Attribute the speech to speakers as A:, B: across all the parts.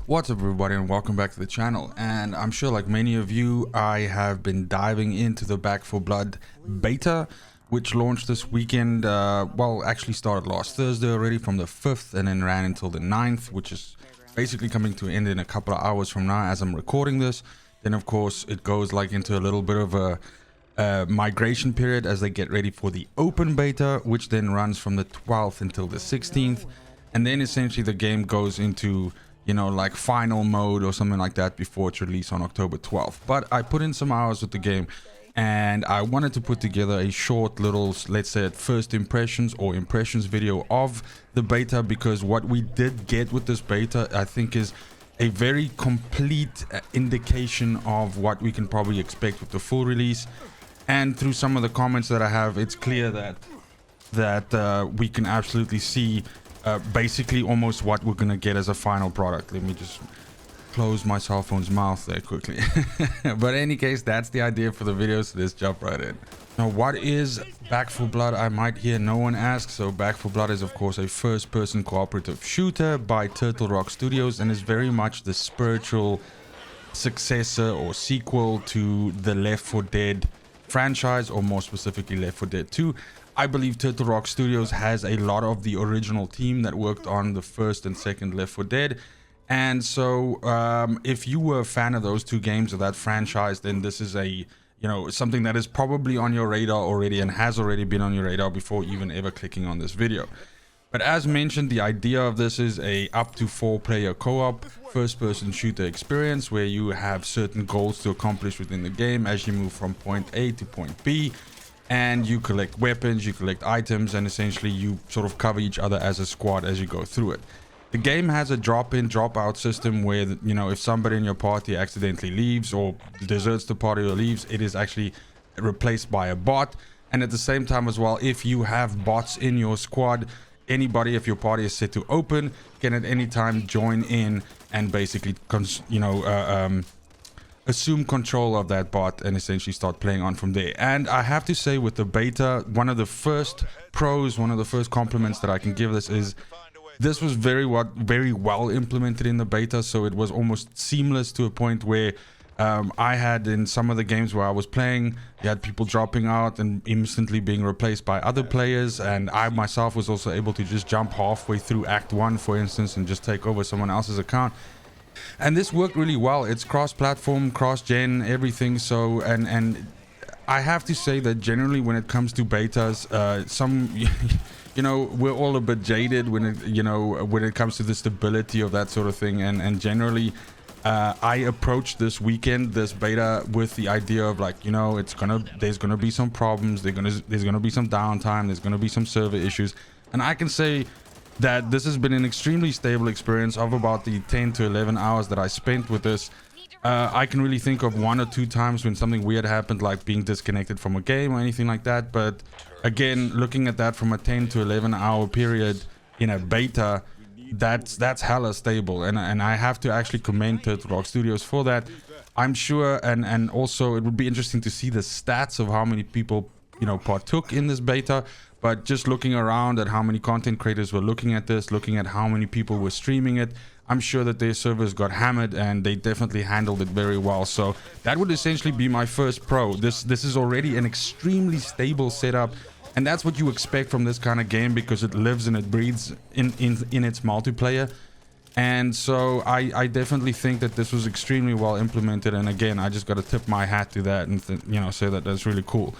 A: What's up everybody, and welcome back to the channel. And I'm sure like many of you, I have been diving into the Back 4 Blood beta, which launched this weekend. Well, actually started last Thursday already from the 5th and then ran until the 9th, which is basically coming to an end in a couple of hours from now as I'm recording this. Then of course it goes like into a little bit of a migration period as they get ready for the open beta, which then runs from the 12th until the 16th. And then essentially the game goes into, you know, like final mode or something like that before it's released on October 12th. But I put in some hours with the game and I wanted to put together a short little, let's say, first impressions or impressions video of the beta, because what we did get with this beta, I think, is a very complete indication of what we can probably expect with the full release. And through some of the comments that I have, it's clear that we can absolutely see basically almost what we're gonna get as a final product. Let me just close my cell phone's mouth there quickly. But in any case, that's the idea for the video, so let's jump right in. Now, what is Back 4 Blood, I might hear no one ask. So Back 4 Blood is of course a first-person cooperative shooter by Turtle Rock Studios, and is very much the spiritual successor or sequel to the Left 4 Dead franchise, or more specifically Left 4 Dead 2. I believe Turtle Rock Studios has a lot of the original team that worked on the first and second Left 4 Dead. And so if you were a fan of those two games or that franchise, then this is a, you know, something that is probably on your radar already and has already been on your radar before even ever clicking on this video. But as mentioned, the idea of this is a up to 4-player co-op first-person shooter experience where you have certain goals to accomplish within the game as you move from point A to point B. And you collect weapons, you collect items, and essentially you sort of cover each other as a squad as you go through it. The game has a drop-in, drop-out system where, you know, if somebody in your party accidentally leaves or deserts the party or leaves, it is actually replaced by a bot. And at the same time as well, if you have bots in your squad, anybody, if your party is set to open, can at any time join in and basically, assume control of that bot and essentially start playing on from there. And I have to say, with the beta, one of the first pros, one of the first compliments that I can give this is this was very well implemented in the beta. So it was almost seamless to a point where I had in some of the games where I was playing, you had people dropping out and instantly being replaced by other players, and I myself was also able to just jump halfway through Act 1, for instance, and just take over someone else's account. And this worked really well. It's cross-platform, cross-gen, everything. So, and I have to say that generally when it comes to betas, you know, we're all a bit jaded when it comes to the stability of that sort of thing. And generally, I approached this weekend, this beta, with the idea of like, you know, there's gonna be some problems. There's gonna be some downtime. There's gonna be some server issues, and I can say that this has been an extremely stable experience. Of about the 10 to 11 hours that I spent with this, I can really think of 1 or 2 times when something weird happened, like being disconnected from a game or anything like that. But again, looking at that from a 10 to 11 hour period in a beta, that's hella stable, and I have to actually commend Turtle Rock Studios for that. I'm sure, and also it would be interesting to see the stats of how many people, you know, partook in this beta. But just looking around at how many content creators were looking at this, looking at how many people were streaming it, I'm sure that their servers got hammered, and they definitely handled it very well. So that would essentially be my first pro. This is already an extremely stable setup, and that's what you expect from this kind of game, because it lives and it breathes in its multiplayer. And so I definitely think that this was extremely well implemented. And again, I just got to tip my hat to that and you know, say that that's really cool.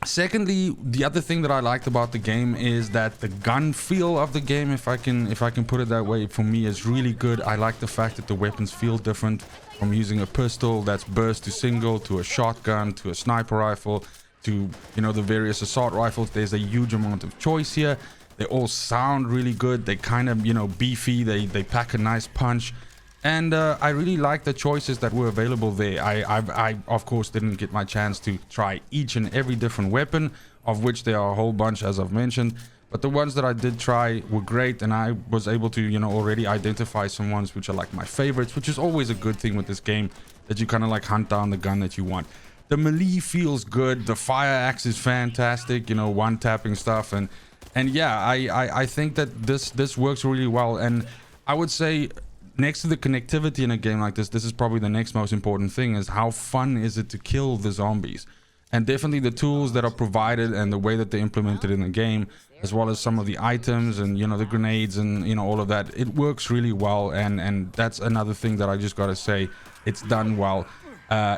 A: Secondly, the other thing that I liked about the game is that the gun feel of the game, if I can put it that way, for me is really good. I like the fact that the weapons feel different, from using a pistol that's burst to single, to a shotgun, to a sniper rifle, to, you know, the various assault rifles. There's a huge amount of choice here. They all sound really good. They kind of, you know, beefy. They pack a nice punch. And I really like the choices that were available there. I of course didn't get my chance to try each and every different weapon, of which there are a whole bunch, as I've mentioned. But the ones that I did try were great, and I was able to, you know, already identify some ones which are like my favorites, which is always a good thing with this game, that you kind of like hunt down the gun that you want. The melee feels good. The fire axe is fantastic, you know, one-tapping stuff. And yeah, I think that this works really well. And I would say next to the connectivity in a game like this is probably the next most important thing, is how fun is it to kill the zombies. And definitely the tools that are provided and the way that they implemented in the game, as well as some of the items and, you know, the grenades and, you know, all of that, it works really well. And that's another thing that I just gotta say, it's done well.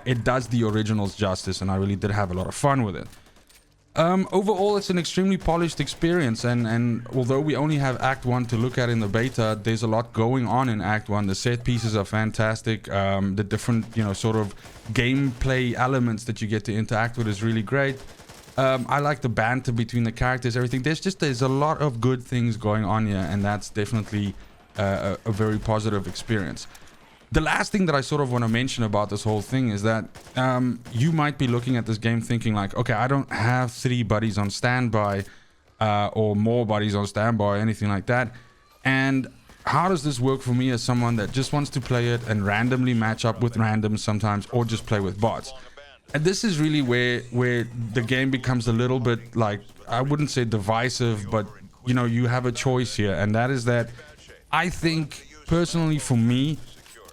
A: It does the originals justice, and I really did have a lot of fun with it. Overall, it's an extremely polished experience, and although we only have Act 1 to look at in the beta, there's a lot going on in Act 1. The set pieces are fantastic. The different, you know, sort of gameplay elements that you get to interact with is really great. I like the banter between the characters, everything. There's a lot of good things going on here, and that's definitely a very positive experience. The last thing that I sort of want to mention about this whole thing is that you might be looking at this game thinking like, okay, I don't have 3 buddies on standby or more buddies on standby or anything like that. And how does this work for me as someone that just wants to play it and randomly match up with randoms sometimes, or just play with bots? And this is really where the game becomes a little bit like, I wouldn't say divisive, but you know, you have a choice here. And that is that I think personally for me,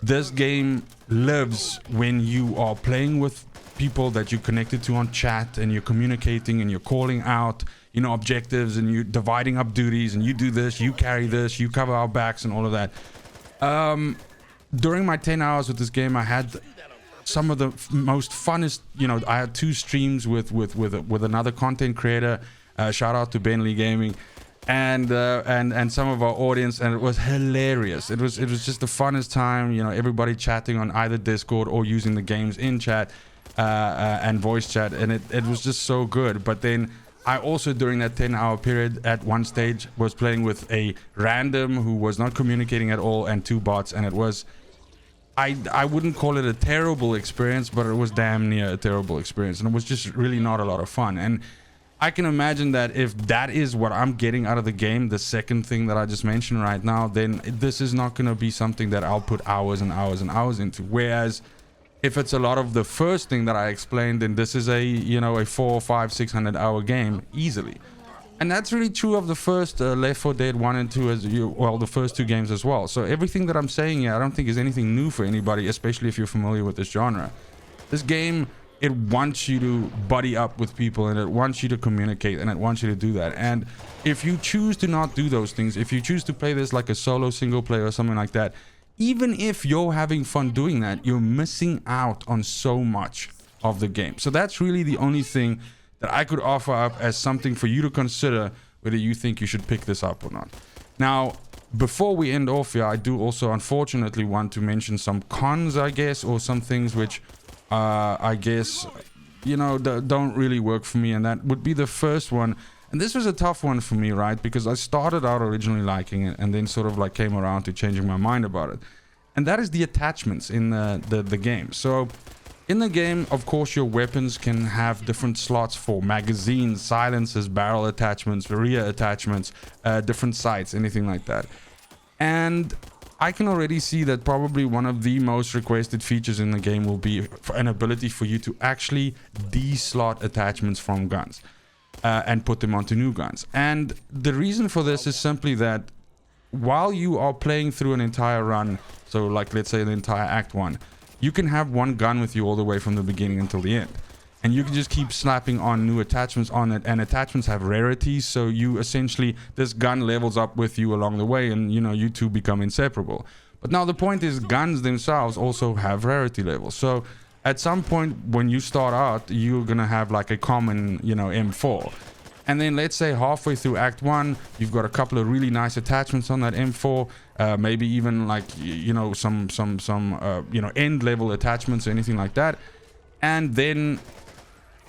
A: this game lives when you are playing with people that you're connected to on chat, and you're communicating and you're calling out, you know, objectives, and you're dividing up duties, and you do this, you carry this, you cover our backs and all of that. During my 10 hours with this game, I had some of the most funnest, you know, I had 2 streams with another content creator, shout out to Bentley Gaming, and some of our audience, and it was hilarious. It was just the funnest time, you know, everybody chatting on either Discord or using the games in chat and voice chat, and it was just so good. But then I also, during that 10-hour period, at one stage was playing with a random who was not communicating at all, and 2 bots, and it was, I wouldn't call it a terrible experience, but it was damn near a terrible experience, and it was just really not a lot of fun. And I can imagine that if that is what I'm getting out of the game, the second thing that I just mentioned right now, then this is not going to be something that I'll put hours and hours and hours into. Whereas if it's a lot of the first thing that I explained, then this is a, you know, a 400, 500, 600 hour game easily. And that's really true of the first Left 4 Dead 1 and 2, well, the first 2 games as well. So everything that I'm saying here, I don't think is anything new for anybody, especially if you're familiar with this genre. This game, it wants you to buddy up with people, and it wants you to communicate, and it wants you to do that. And if you choose to not do those things, if you choose to play this like a solo single player or something like that, even if you're having fun doing that, you're missing out on so much of the game. So that's really the only thing that I could offer up as something for you to consider whether you think you should pick this up or not. Now, before we end off here, I do also unfortunately want to mention some cons, I guess, or some things which I guess, you know, don't really work for me. And that would be the first one. And this was a tough one for me, right? Because I started out originally liking it, and then sort of like came around to changing my mind about it. And that is the attachments in the game. So in the game, of course, your weapons can have different slots for magazines, silencers, barrel attachments, rear attachments, different sights, anything like that. And I can already see that probably one of the most requested features in the game will be an ability for you to actually de-slot attachments from guns and put them onto new guns. And the reason for this is simply that while you are playing through an entire run, so like let's say the entire Act 1, you can have one gun with you all the way from the beginning until the end. And you can just keep slapping on new attachments on it, and attachments have rarities, so you essentially, this gun levels up with you along the way, and you know, you two become inseparable. But now the point is, guns themselves also have rarity levels. So at some point when you start out, you're gonna have like a common, you know, M4. And then let's say halfway through Act 1, you've got a couple of really nice attachments on that M4, maybe even like, you know, some you know, end level attachments or anything like that. And then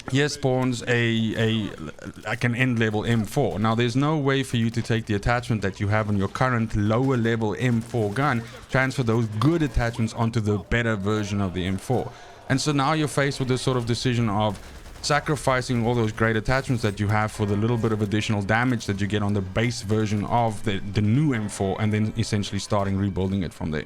A: here spawns like an end level M4. Now there's no way for you to take the attachment that you have on your current lower level M4 gun, transfer those good attachments onto the better version of the M4. And so now you're faced with this sort of decision of sacrificing all those great attachments that you have for the little bit of additional damage that you get on the base version of the new M4, and then essentially starting rebuilding it from there.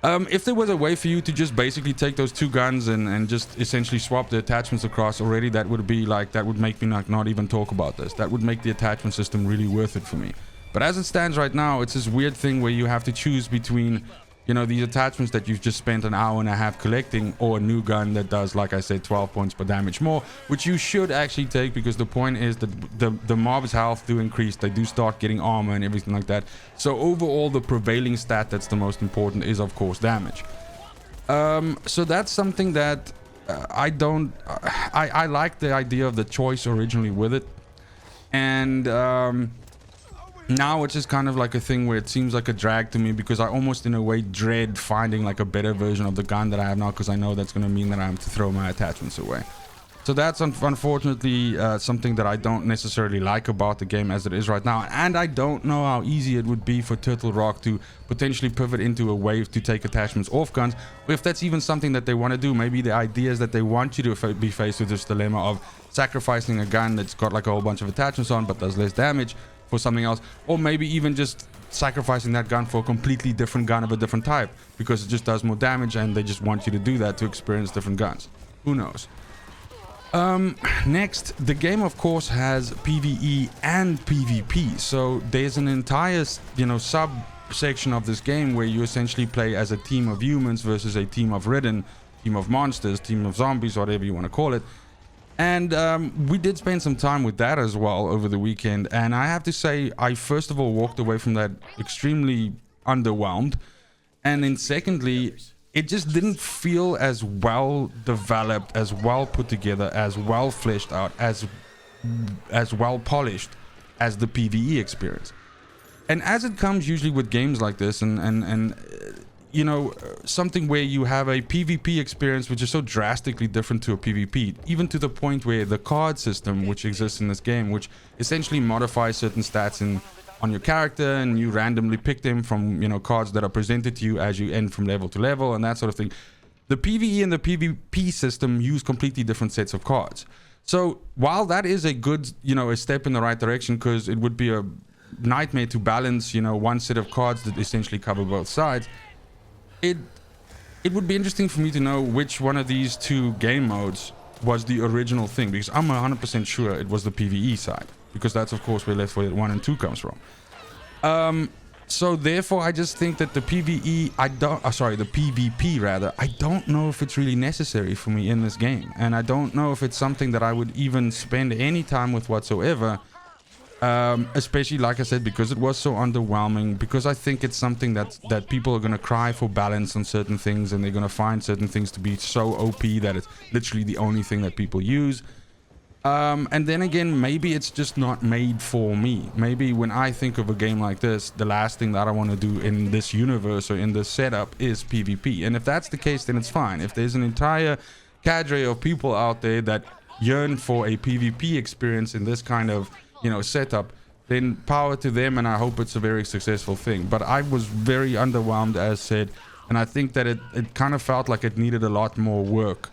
A: If there was a way for you to just basically take those 2 guns and just essentially swap the attachments across already, that would be like, that would make me not even talk about this. That would make the attachment system really worth it for me. But as it stands right now, it's this weird thing where you have to choose between, you know, these attachments that you've just spent an hour and a half collecting, or a new gun that does, like I said, 12 points per damage more, which you should actually take, because the point is that the mob's health do increase. They do start getting armor and everything like that. So overall, the prevailing stat that's the most important is, of course, damage. So that's something that I like the idea of the choice originally with it. And now it's just kind of like a thing where it seems like a drag to me, because I almost in a way dread finding like a better version of the gun that I have now, because I know that's going to mean that I have to throw my attachments away. So that's unfortunately something that I don't necessarily like about the game as it is right now. And I don't know how easy it would be for Turtle Rock to potentially pivot into a wave to take attachments off guns, or if that's even something that they want to do. Maybe the idea is that they want you to be faced with this dilemma of sacrificing a gun that's got like a whole bunch of attachments on but does less damage for something else, or maybe even just sacrificing that gun for a completely different gun of a different type, because it just does more damage and they just want you to do that to experience different guns. Who knows? Next, the game of course has PvE and PvP, so there's an entire, you know, subsection of this game where you essentially play as a team of humans versus a team of ridden, team of monsters, team of zombies, whatever you want to call it. And we did spend some time with that as well over the weekend, and I have to say, I first of all walked away from that extremely underwhelmed, and then secondly, it just didn't feel as well developed, as well put together, as well fleshed out, as well polished as the PvE experience. And as it comes usually with games like this, and you know, something where you have a PvP experience which is so drastically different to a PvP, even to the point where the card system which exists in this game, which essentially modifies certain stats on your character, and you randomly pick them from, you know, cards that are presented to you as you end from level to level and that sort of thing. The PvE and the PvP system use completely different sets of cards. So while that is a good, you know, a step in the right direction, because it would be a nightmare to balance, you know, one set of cards that essentially cover both sides, it would be interesting for me to know which one of these two game modes was the original thing, because I'm 100% sure it was the PvE side, because that's of course where Left 4 Dead 1 and 2 comes from. So therefore I just think that the PvE, the PvP rather, I don't know if it's really necessary for me in this game, and I don't know if it's something that I would even spend any time with whatsoever. Especially, like I said, because it was so underwhelming, because I think it's something that people are going to cry for balance on certain things, and they're going to find certain things to be so OP that it's literally the only thing that people use. And then again, maybe it's just not made for me. Maybe when I think of a game like this, the last thing that I want to do in this universe or in this setup is PvP. And if that's the case, then it's fine. If there's an entire cadre of people out there that yearn for a PvP experience in this kind of, you know, setup, then power to them, and I hope it's a very successful thing. But I was very underwhelmed, as said, and I think that it kind of felt like it needed a lot more work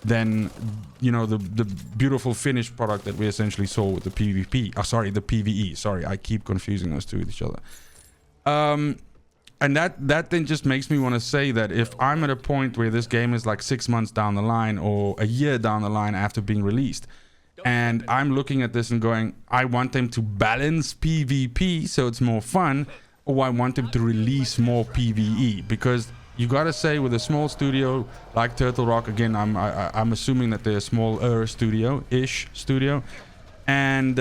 A: than, you know, the beautiful finished product that we essentially saw with the PvP. The PvE. Sorry, I keep confusing those two with each other. And that then just makes me want to say that if I'm at a point where this game is like 6 months down the line or a year down the line after being released, and I'm looking at this and going, I want them to balance PvP so it's more fun, or I want them to release more PvE, because you gotta say, with a small studio like Turtle Rock, again, I'm assuming that they're a smaller studio-ish studio, and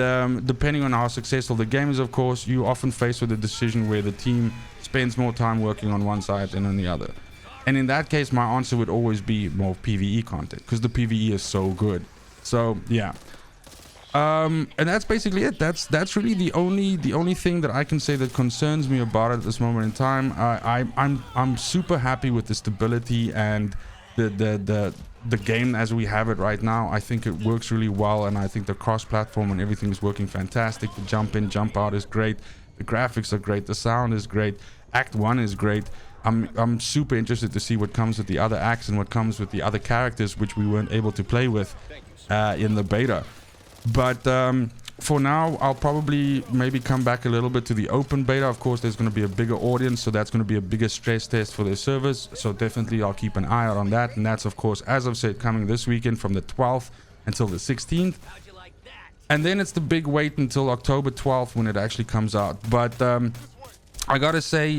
A: depending on how successful the game is, of course, you often face with a decision where the team spends more time working on one side than on the other. And in that case, my answer would always be more PvE content, because the PvE is so good. So yeah, and that's basically it. That's really the only thing that I can say that concerns me about it at this moment in time. I'm super happy with the stability and the game as we have it right now. I think it works really well, and I think the cross-platform and everything is working fantastic. The jump in, jump out is great. The graphics are great. The sound is great. Act 1 is great. I'm super interested to see what comes with the other acts and what comes with the other characters, which we weren't able to play with in the beta. But for now, I'll probably maybe come back a little bit to the open beta. Of course, there's going to be a bigger audience, so that's going to be a bigger stress test for their servers. So definitely I'll keep an eye out on that. And that's, of course, as I've said, coming this weekend from the 12th until the 16th. And then it's the big wait until October 12th when it actually comes out. But I gotta say,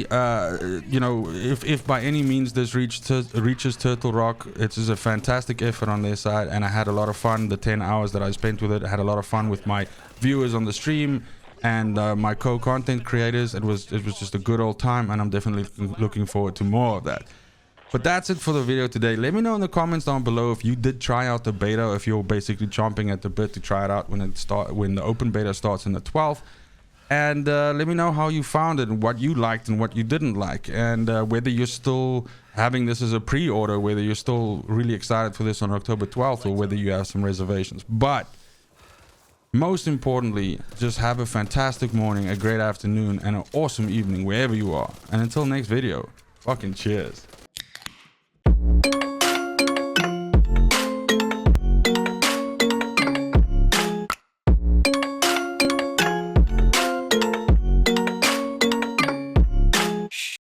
A: you know, if by any means this reaches Turtle Rock, it is a fantastic effort on their side, and I had a lot of fun. The 10 hours that I spent with it, I had a lot of fun with my viewers on the stream and my co-content creators. It was just a good old time, and I'm definitely looking forward to more of that. But that's it for the video today. Let me know in the comments down below if you did try out the beta, or if you're basically chomping at the bit to try it out when the open beta starts on the 12th. And let me know how you found it, and what you liked and what you didn't like, and whether you're still having this as a pre-order, whether you're still really excited for this on October 12th, or whether you have some reservations. But most importantly, just have a fantastic morning, a great afternoon, and an awesome evening wherever you are. And until next video, fucking cheers.